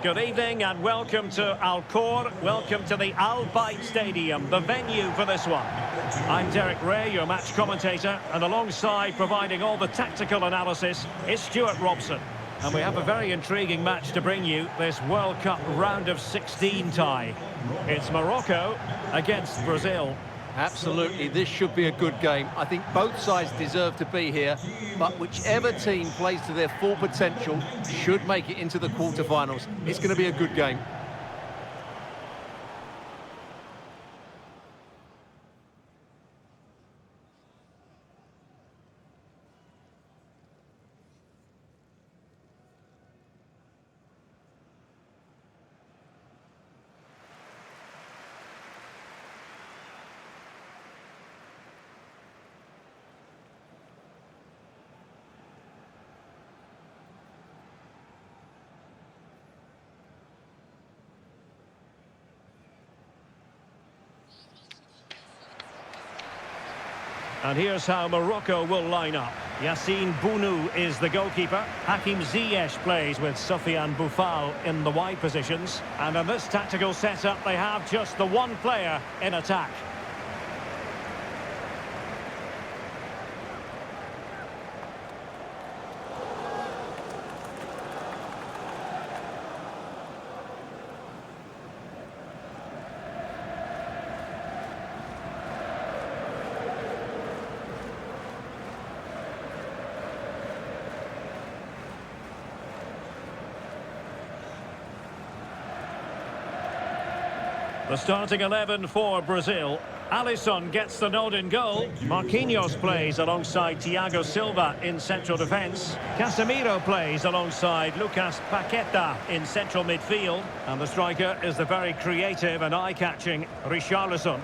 Good evening and welcome to Al Khor. Welcome to the Al Bayt Stadium, the venue for this one. I'm Derek Ray, your match commentator, and alongside providing all the tactical analysis is Stuart Robson. And we have a very intriguing match to bring you, this World Cup round of 16 tie. It's Morocco against Brazil. Absolutely, this should be a good game. I think both sides deserve to be here, but whichever team plays to their full potential should make it into the quarterfinals. It's going to be a good game. And here's how Morocco will line up. Yassine Bounou is the goalkeeper. Hakim Ziyech plays with Sofiane Boufal in the wide positions. And in this tactical setup, they have just the one player in attack. The starting 11 for Brazil. Alisson gets the nod in goal. Marquinhos plays alongside Thiago Silva in central defence. Casemiro plays alongside Lucas Paqueta in central midfield. And the striker is the very creative and eye-catching Richarlison.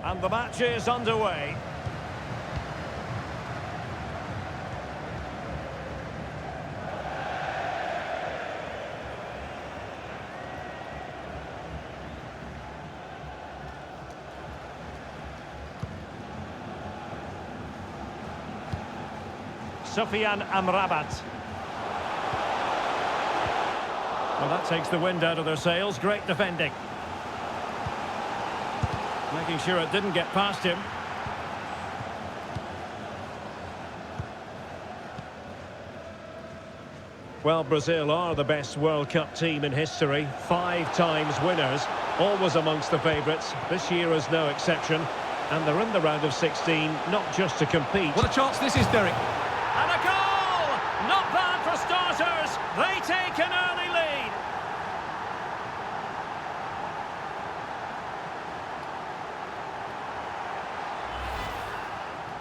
And the match is underway. Sofiane Amrabat. Well, that takes the wind out of their sails. Great defending. Making sure it didn't get past him. Well, Brazil are the best World Cup team in history. 5 times winners, always amongst the favourites. This year is no exception. And they're in the round of 16, not just to compete. What a chance this is, Derek. And a goal! Not bad for starters. They take an early lead.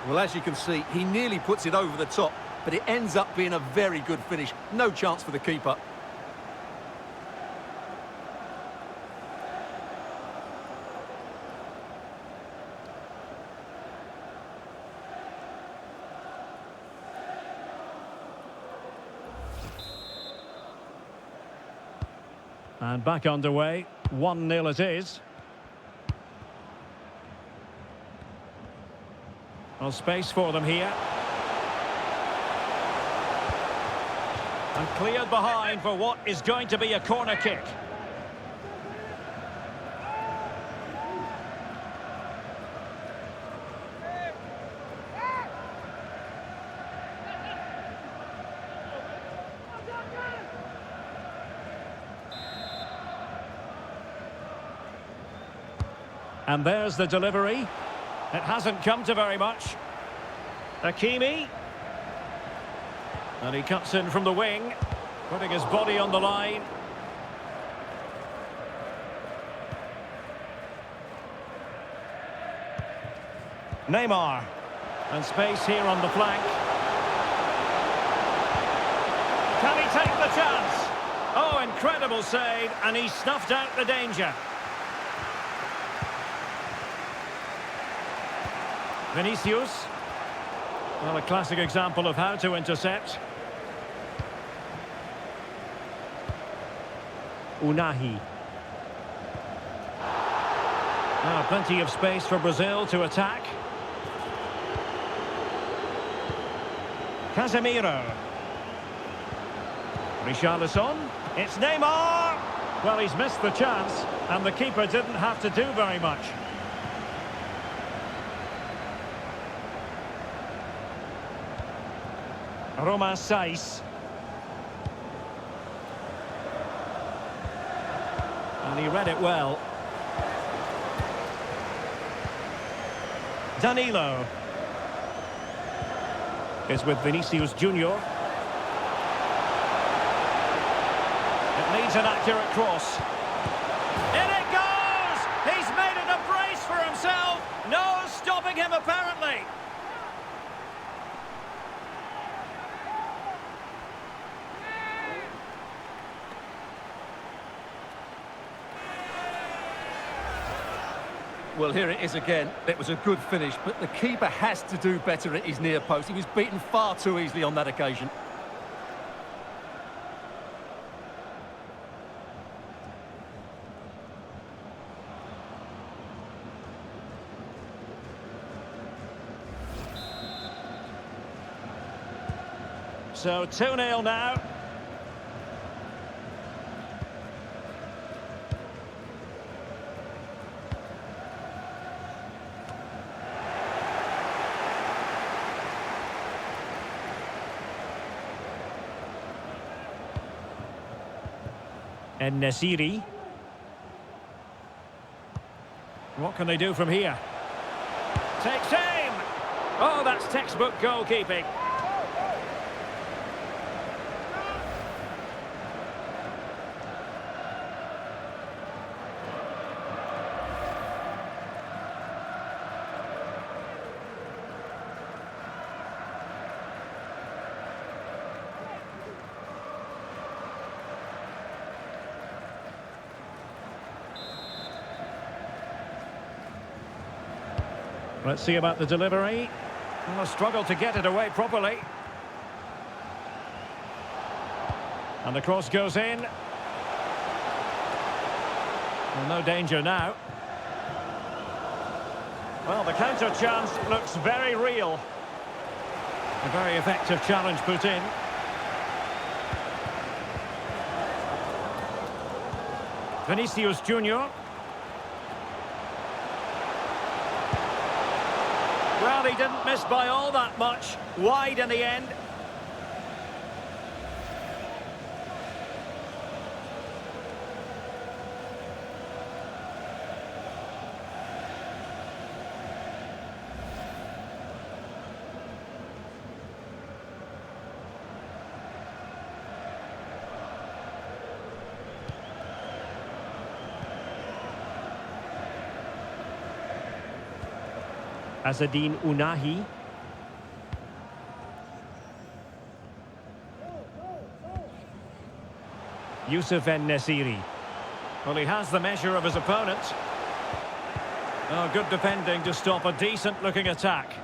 Well, as you can see, he nearly puts it over the top, but it ends up being a very good finish. No chance for the keeper. And back underway. 1-0 it is. Well, space for them here. And cleared behind for what is going to be a corner kick. And there's the delivery. It hasn't come to very much. Hakimi. And he cuts in from the wing, putting his body on the line. Neymar. And space here on the flank. Can he take the chance? Oh, incredible save, and he snuffed out the danger. Vinicius. Well, a classic example of how to intercept. Unahi. Now, plenty of space for Brazil to attack. Casemiro. Richarlison. It's Neymar! Well, he's missed the chance, and the keeper didn't have to do very much. Roma Saiz. And he read it well. Danilo. Is with Vinicius Junior. It needs an accurate cross. In it goes! He's made it a brace for himself. No stopping him, apparently. Well, here it is again. It was a good finish, but the keeper has to do better at his near post. He was beaten far too easily on that occasion. So 2-0 now. And Nasiri. What can they do from here? Takes aim! Oh, that's textbook goalkeeping. Let's see about the delivery. Well, a struggle to get it away properly. And the cross goes in. Well, no danger now. Well, the counter chance looks very real. A very effective challenge put in. Vinicius Junior. Well, he didn't miss by all that much. Wide in the end. Azadine Unahi. Youssef En-Nesyri. Well, he has the measure of his opponent. Oh, good defending to stop a decent-looking attack.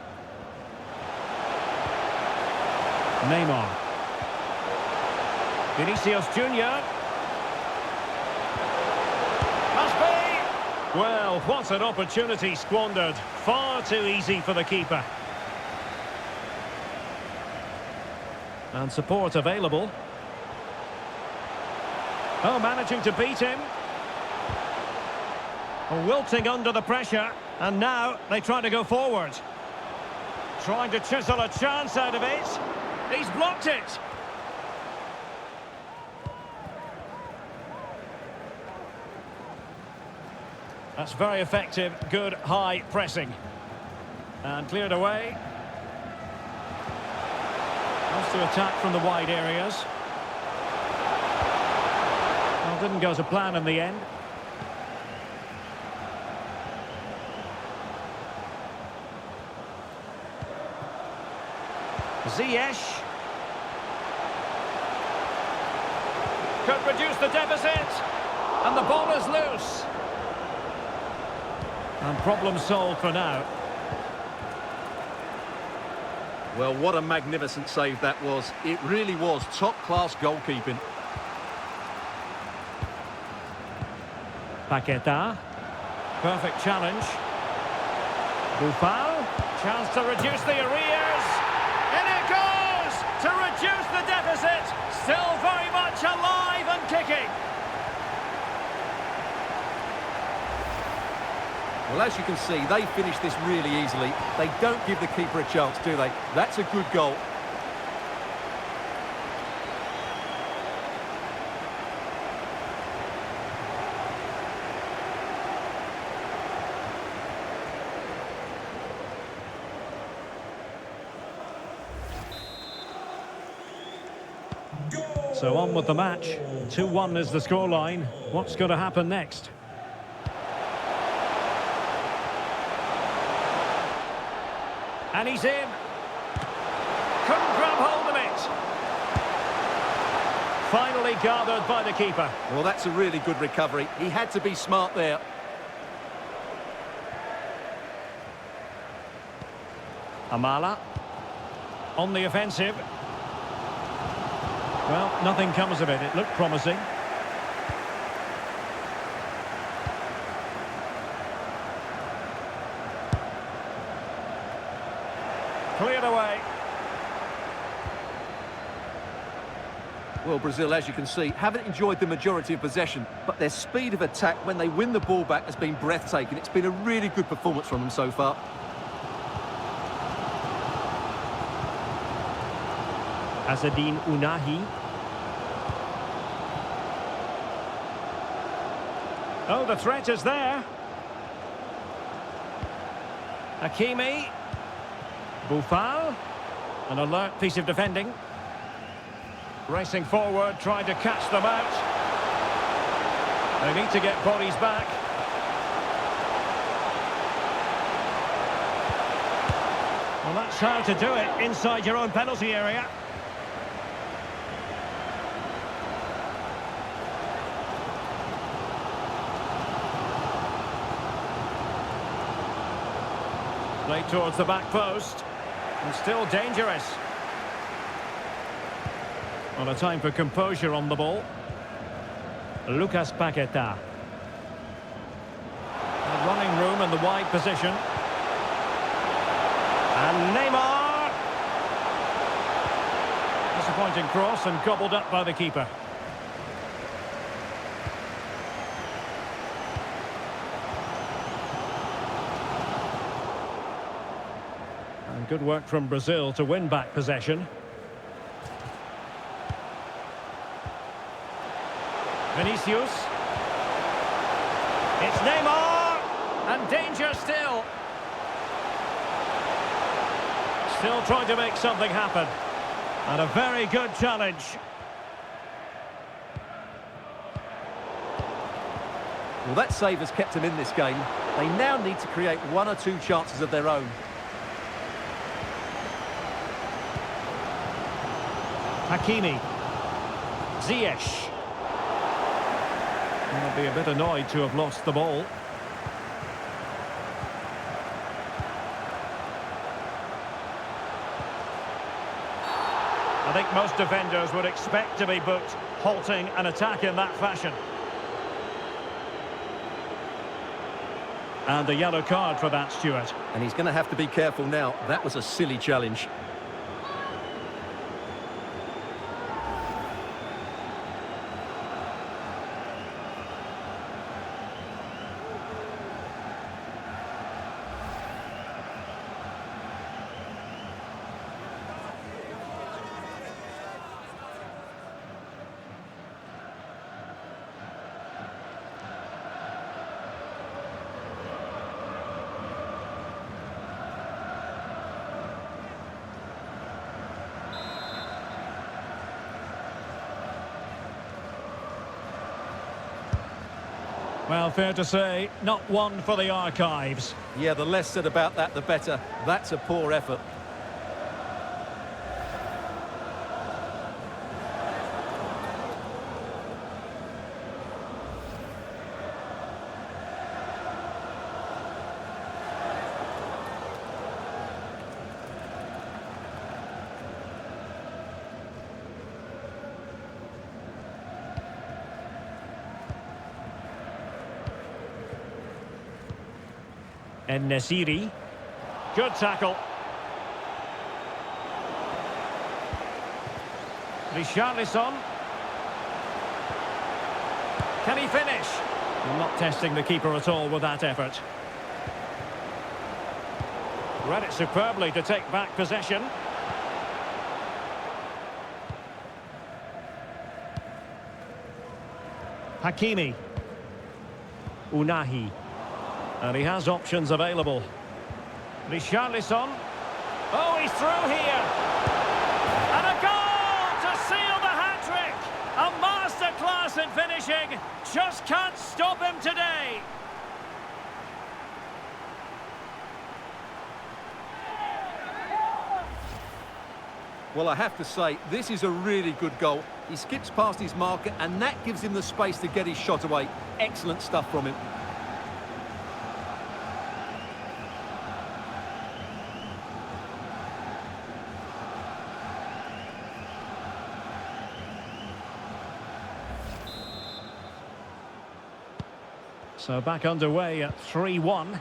Neymar. Vinicius Junior. Must be! Well, what an opportunity squandered. Far too easy for the keeper. And support available. Oh, managing to beat him. Wilting under the pressure. And now they try to go forward. Trying to chisel a chance out of it. He's blocked it. That's very effective, good high pressing. And cleared away. Wants to attack from the wide areas. Well, didn't go to plan in the end. Ziyech. Could reduce the deficit. And the ball is loose. And problem solved for now. Well, what a magnificent save that was. It really was top-class goalkeeping. Paqueta. Perfect challenge. Buffal. Chance to reduce the arrears. In it goes! To reduce the deficit. Still very much alive and kicking. Well, as you can see, they finish this really easily. They don't give the keeper a chance, do they? That's a good goal. So on with the match. 2-1 is the scoreline. What's going to happen next? And he's in. Couldn't grab hold of it. Finally gathered by the keeper. Well, that's a really good recovery. He had to be smart there. Amala. On the offensive. Well, nothing comes of it. It looked promising. Cleared away. Well, Brazil, as you can see, haven't enjoyed the majority of possession, but their speed of attack when they win the ball back has been breathtaking. It's been a really good performance from them so far. Azzedine Ounahi. Oh, the threat is there. Hakimi. Buffal. An alert piece of defending. Racing forward, trying to catch them out. They need to get bodies back. Well, that's how to do it, inside your own penalty area. Played towards the back post. And still dangerous. Well, a time for composure on the ball. Lucas Paqueta. Running room in the wide position. And Neymar. Disappointing cross and gobbled up by the keeper. And good work from Brazil to win back possession. Vinicius. It's Neymar. And danger still. Still trying to make something happen. And a very good challenge. Well, that save has kept them in this game. They now need to create one or two chances of their own. Hakimi. Ziyech. They'll be a bit annoyed to have lost the ball. I think most defenders would expect to be booked, halting an attack in that fashion. And a yellow card for that, Stuart. And he's going to have to be careful now. That was a silly challenge. Well, fair to say, not one for the archives. Yeah, the less said about that, the better. That's a poor effort. En-Nesyri. Good tackle. Richarlison. Can he finish? Not testing the keeper at all with that effort. Read it superbly to take back possession. Hakimi. Unahi. And he has options available. Richarlison. Oh, he's through here. And a goal to seal the hat-trick. A masterclass in finishing. Just can't stop him today. Well, I have to say, this is a really good goal. He skips past his marker, and that gives him the space to get his shot away. Excellent stuff from him. So back underway at 3-1.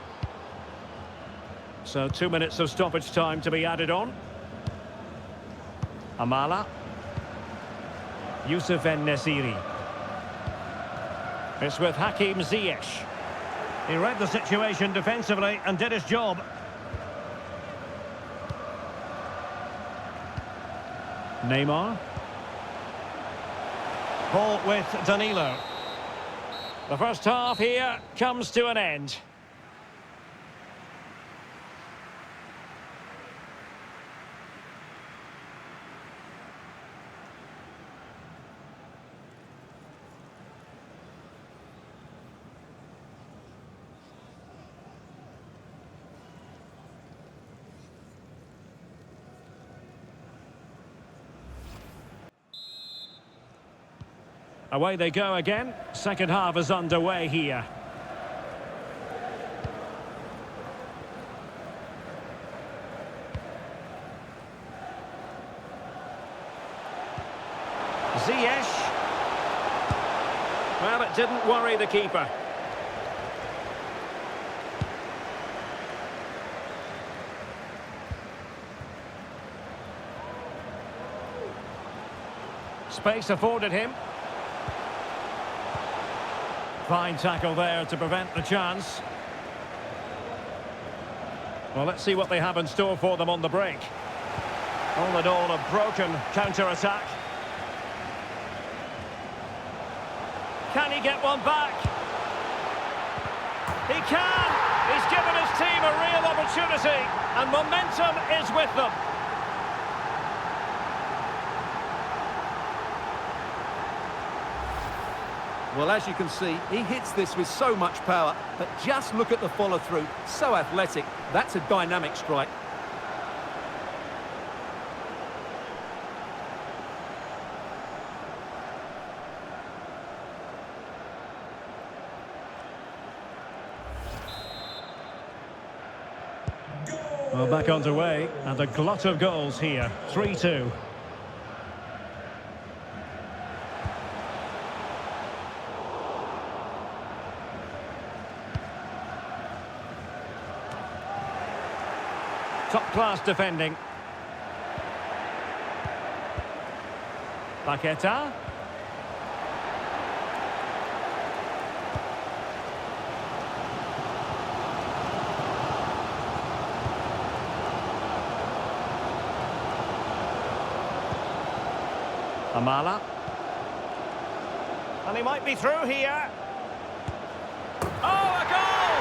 So 2 minutes of stoppage time to be added on. Amala. Youssef En-Nesyri. It's with Hakim Ziyech. He read the situation defensively and did his job. Neymar. Ball with Danilo. The first half here comes to an end. Away they go again. Second half is underway here. Ziyech. Well, it didn't worry the keeper. Space afforded him. Fine tackle there to prevent the chance. Well, let's see what they have in store for them on the break. All in all, a broken counter-attack. Can he get one back? He can! He's given his team a real opportunity, and momentum is with them. Well, as you can see, he hits this with so much power, but just look at the follow-through. So athletic. That's a dynamic strike. Well, back underway, and a glut of goals here. 3-2. Top-class defending. Paqueta. Amala. And he might be through here. Oh, a goal!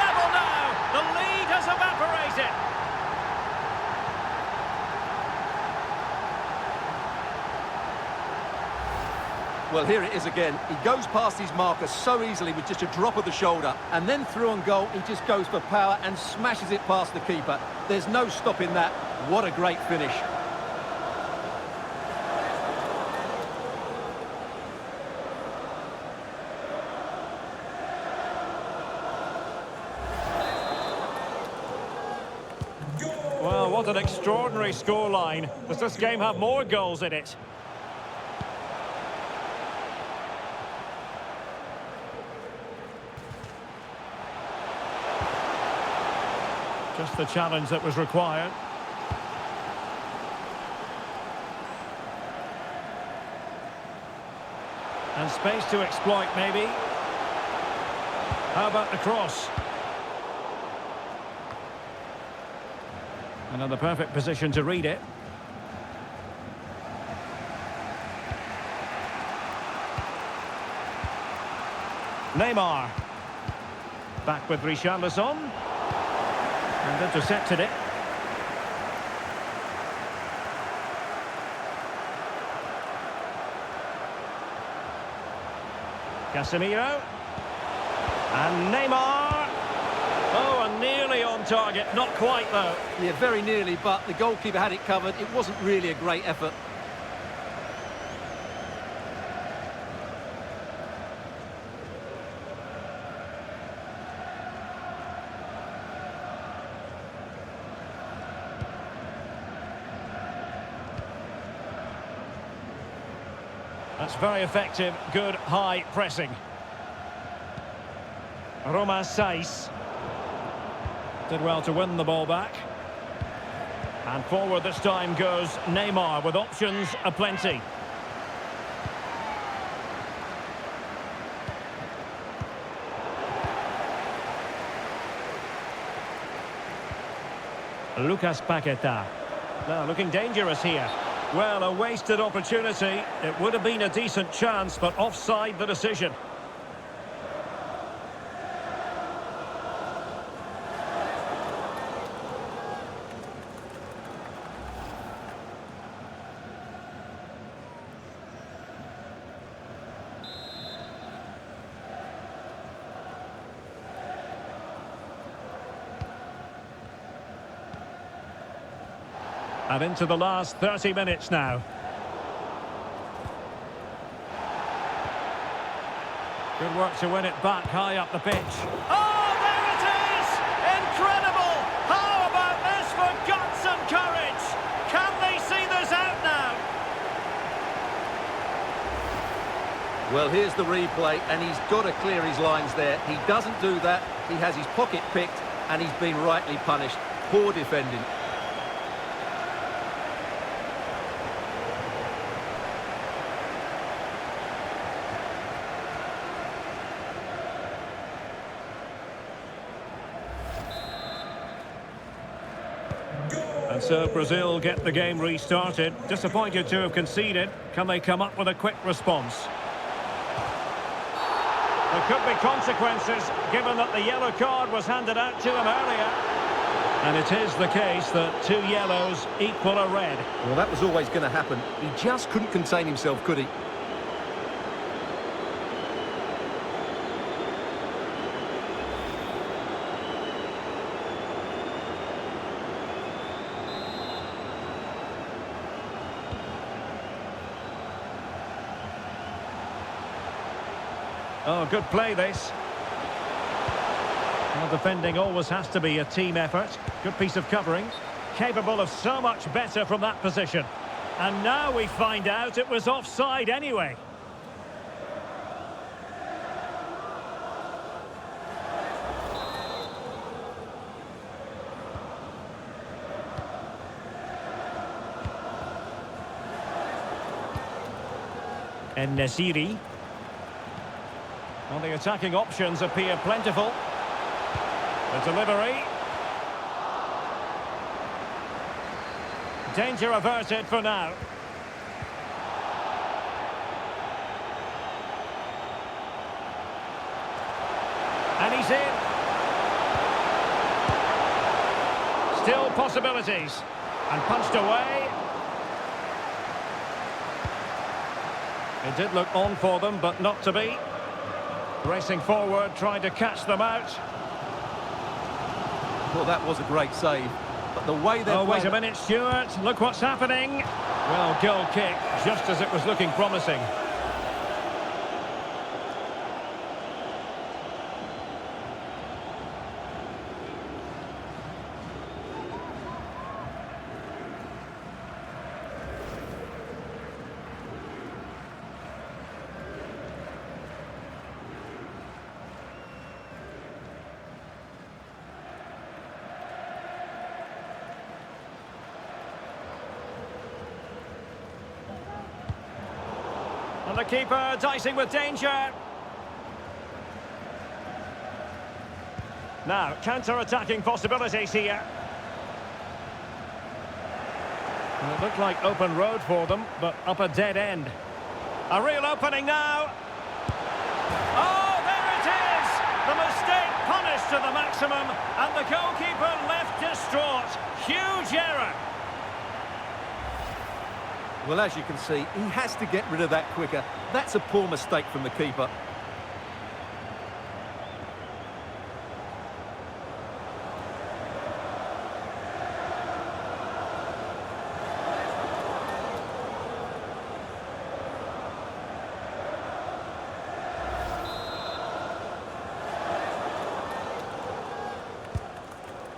Level now! The lead has evaporated. Well, here it is again. He goes past his marker so easily with just a drop of the shoulder. And then through on goal, he just goes for power and smashes it past the keeper. There's no stopping that. What a great finish. Well, what an extraordinary scoreline. Does this game have more goals in it? Just the challenge that was required. And space to exploit, maybe. How about the cross? Another perfect position to read it. Neymar. Back with Richarlison. And intercepted it. Casemiro. And Neymar. Oh, and nearly on target. Not quite, though. Yeah, very nearly, but the goalkeeper had it covered. It wasn't really a great effort. That's very effective. Good high pressing. Roma Saiz did well to win the ball back. And forward this time goes Neymar with options aplenty. Lucas Paqueta. Now looking dangerous here. Well, a wasted opportunity. It would have been a decent chance, but offside the decision. And into the last 30 minutes now. Good work to win it back high up the pitch. Oh, there it is! Incredible! How about this for guts and courage? Can they see this out now? Well, here's the replay, and he's got to clear his lines there. He doesn't do that. He has his pocket picked, and he's been rightly punished. Poor defending. And so Brazil get the game restarted. Disappointed to have conceded. Can they come up with a quick response? There could be consequences, given that the yellow card was handed out to him earlier. And it is the case that 2 yellows equal a red. Well, that was always going to happen. He just couldn't contain himself, could he? Oh, good play this. Well, defending always has to be a team effort. Good piece of covering. Capable of so much better from that position. And now we find out it was offside anyway. And Nesiri. Well, the attacking options appear plentiful. The delivery. Danger averted for now. And he's in. Still possibilities. And punched away. It did look on for them, but not to be. Racing forward, trying to catch them out. Well, that was a great save. But the way they're wait a minute, Stuart. Look what's happening. Well, goal kick, just as it was looking promising. The keeper dicing with danger. Now, counter-attacking possibilities here. And it looked like open road for them, but up a dead end. A real opening now. Oh, there it is! The mistake punished to the maximum, and the goalkeeper left distraught. Huge error. Well, as you can see, he has to get rid of that quicker. That's a poor mistake from the keeper.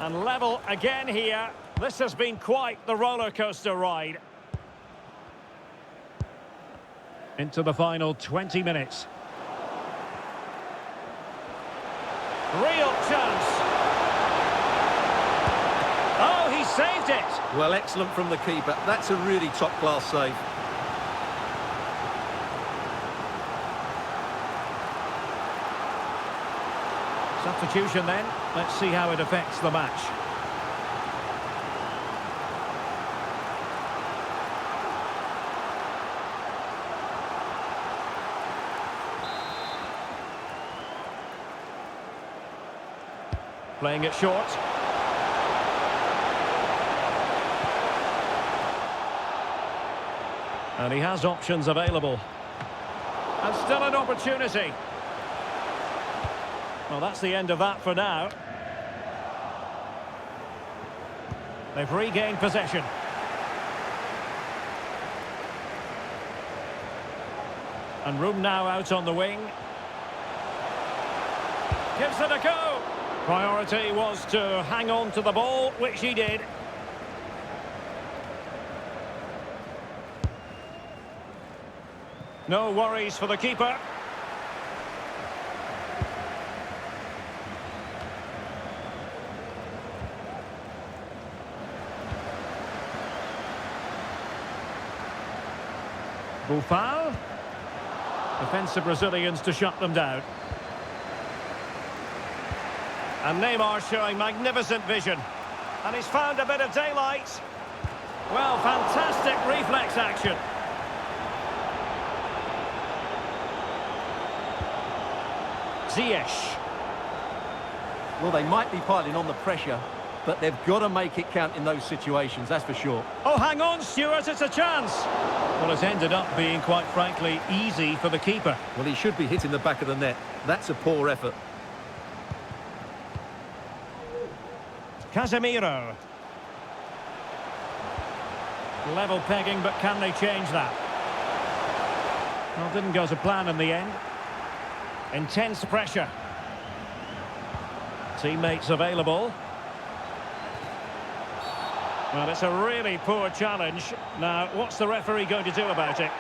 And level again here. This has been quite the roller coaster ride. Into the final 20 minutes. Real chance. Oh, he saved it. Well, excellent from the keeper. That's a really top-class save. Substitution then. Let's see how it affects the match. Playing it short. And he has options available. And still an opportunity. Well, that's the end of that for now. They've regained possession. And room now out on the wing. Gives it a go. Priority was to hang on to the ball, which he did. No worries for the keeper. Buffal. Defensive Brazilians to shut them down. And Neymar showing magnificent vision. And he's found a bit of daylight. Well, fantastic reflex action. Ziyech. Well, they might be piling on the pressure, but they've got to make it count in those situations, that's for sure. Oh, hang on, Stuart, it's a chance. Well, it's ended up being, quite frankly, easy for the keeper. Well, he should be hitting the back of the net. That's a poor effort. Casemiro. Level pegging, but can they change that? Well, didn't go to plan in the end. Intense pressure. Teammates available. Well, it's a really poor challenge. Now, what's the referee going to do about it?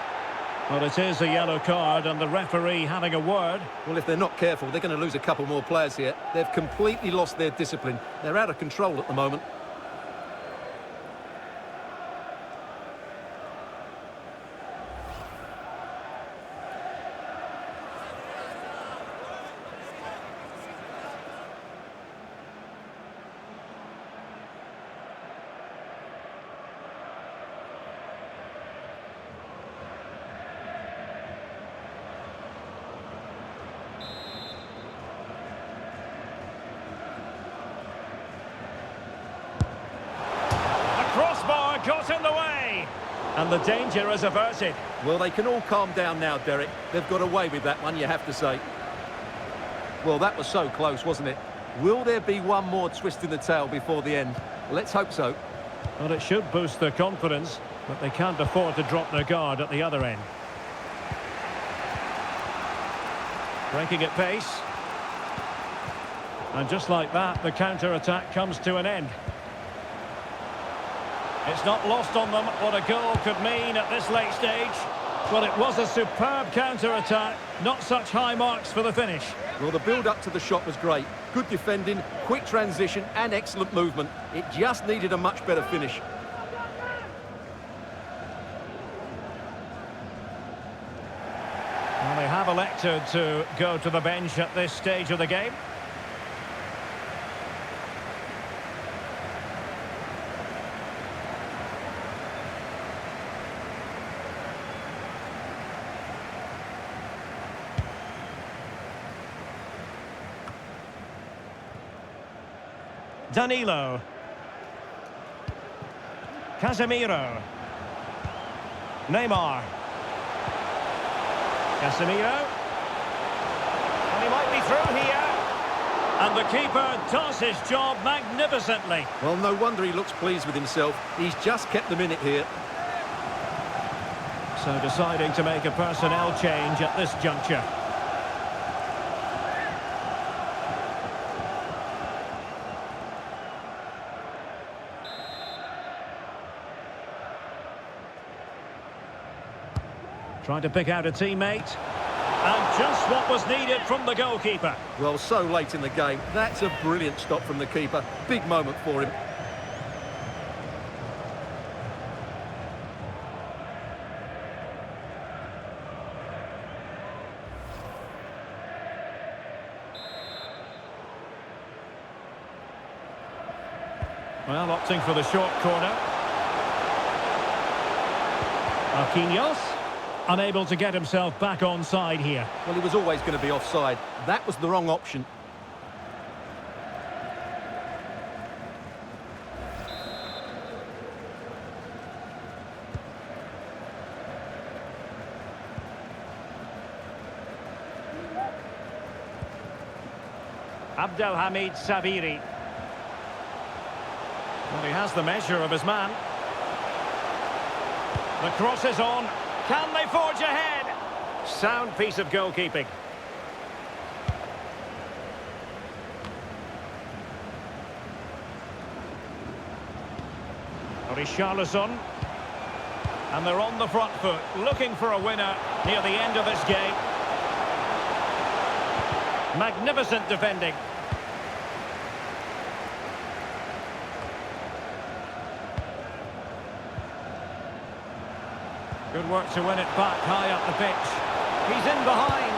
Well, it is a yellow card, and the referee having a word. Well, if they're not careful, they're going to lose a couple more players here. They've completely lost their discipline. They're out of control at the moment. Crossbar got in the way. And the danger is averted. Well, they can all calm down now, Derek. They've got away with that one, you have to say. Well, that was so close, wasn't it? Will there be one more twist in the tail before the end? Let's hope so. Well, it should boost their confidence, but they can't afford to drop their guard at the other end. Breaking at pace. And just like that, the counter-attack comes to an end. It's not lost on them what a goal could mean at this late stage. Well, it was a superb counter-attack. Not such high marks for the finish. Well, the build-up to the shot was great. Good defending, quick transition and excellent movement. It just needed a much better finish. Well, they have elected to go to the bench at this stage of the game. Danilo. Casemiro. Neymar. Casemiro. And he might be through here. And the keeper does his job magnificently. Well, no wonder he looks pleased with himself. He's just kept them in it here. So deciding to make a personnel change at this juncture. Trying to pick out a teammate. And just what was needed from the goalkeeper. Well, so late in the game. That's a brilliant stop from the keeper. Big moment for him. Well, opting for the short corner. Marquinhos. Unable to get himself back on side here. Well, he was always going to be offside. That was the wrong option. Abdelhamid Sabiri. Well, he has the measure of his man. The cross is on. Can they forge ahead? Sound piece of goalkeeping. Richarlison. And they're on the front foot, looking for a winner near the end of this game. Magnificent defending. Good work to win it back high up the pitch. He's in behind.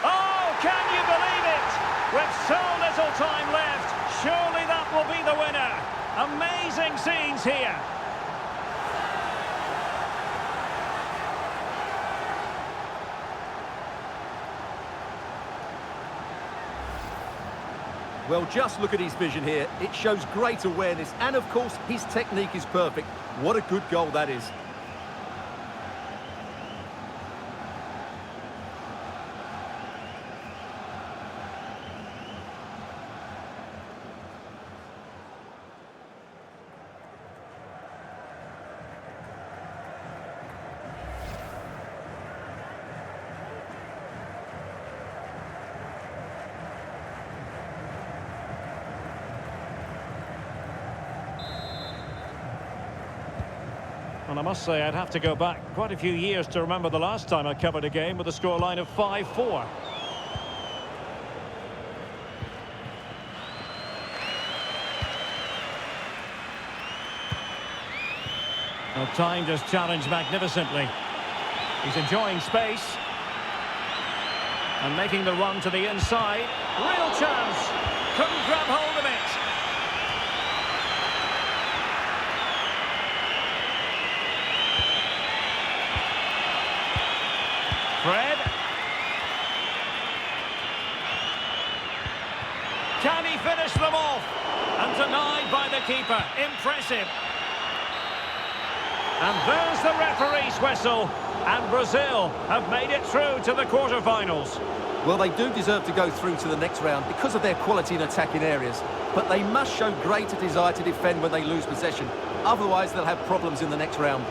Oh, can you believe it? With so little time left, surely that will be the winner. Amazing scenes here. Well, just look at his vision here. It shows great awareness, and of course, his technique is perfect. What a good goal that is. And I must say, I'd have to go back quite a few years to remember the last time I covered a game with a scoreline of 5-4. Well, timed his challenge magnificently. He's enjoying space. And making the run to the inside. Real chance. Couldn't grab hold of it. Fred. Can he finish them off? And denied by the keeper. Impressive. And there's the referee's whistle. And Brazil have made it through to the quarter-finals. Well, they do deserve to go through to the next round because of their quality in attacking areas. But they must show greater desire to defend when they lose possession. Otherwise, they'll have problems in the next round.